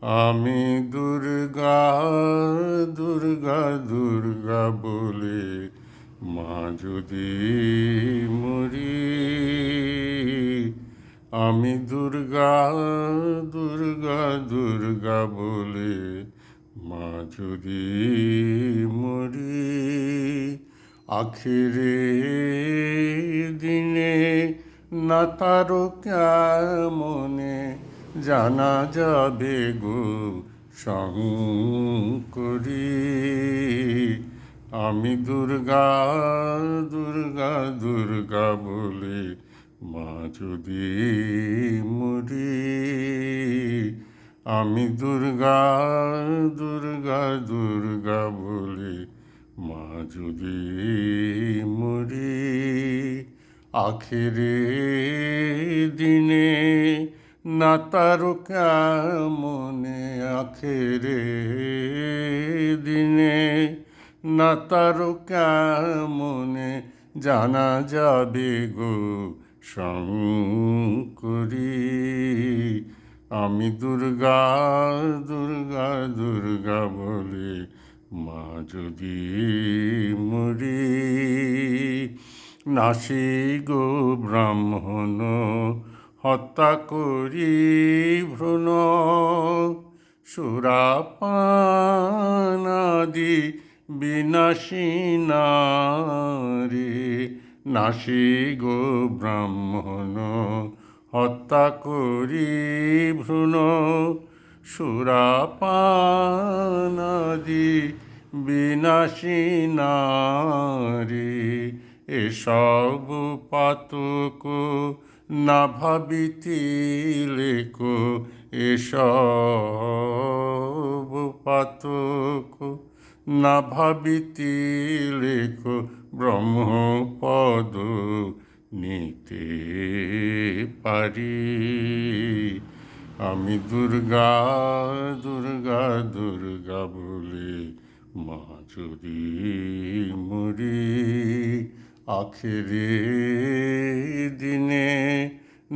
আমি দুর্গা দুর্গা দুর্গা বলে মা যদি মরি, আমি দুর্গা দুর্গা দুর্গা বলে মা যদি মরি, আখিরে দিনে না তারো কেমনে জানা যাবে গো শঙ্করী। আমি দুর্গা দুর্গা দুর্গা বলে মা যদি মরি, আমি দুর্গা দুর্গা দুর্গা বলে মা যদি মরি, আখেরে দিনে না তারো কেমনে, আখেরে দিনে না তারো কেমনে জানা যাবে গো শঙ্করী। আমি দুর্গা দুর্গা দুর্গা বলে মা যদি মরি, নাসি গো ব্রাহ্মণ হত্যা করি ভ্রূণ, সুরাপানাদি বিনাশী নারী। নাসি গো ব্রাহ্মণ হত্যা করি ভ্রূণ, সুরাপানাদি বিনাশী নারী। এসব পাতক না ভাবিতিলে কো, এসব পাতক না ভাবিতিলে কো ব্রহ্মপদ নিতে পারি। আমি দুর্গা দুর্গা দুর্গা বলে মা যদি মরি, আখেরে দিনে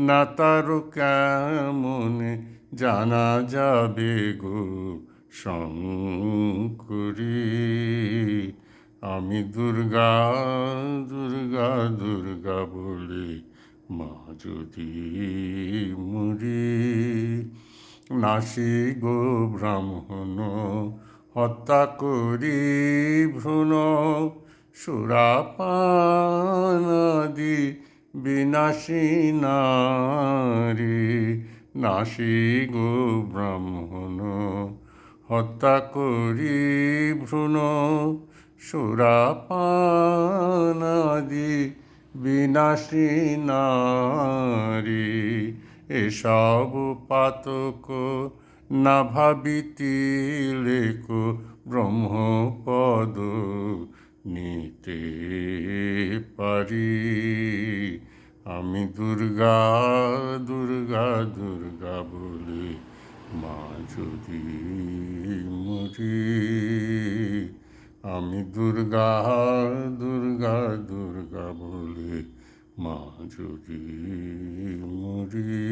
না তারো কেমনে জানা যাবে গো শঙ্করী। আমি দুর্গা দুর্গা দুর্গা বলে মা যদি মরি, নাসি গো ব্রাহ্মণ হত্যা করি ভ্রূণ, সুরাপানাদি বিনাশী নারী। নাসি গো ব্রাহ্মণ হত্যা করি ভ্রূণ, সুরাপানাদি বিনাশী নারী। এসব পাতক না ভাবিতিলে কো ব্রহ্মপদ নিতে পারি। আমি দুর্গা দুর্গা দুর্গা বলে মা যদি মরি, আমি দুর্গা দুর্গা দুর্গা বলে মা যদি মরি।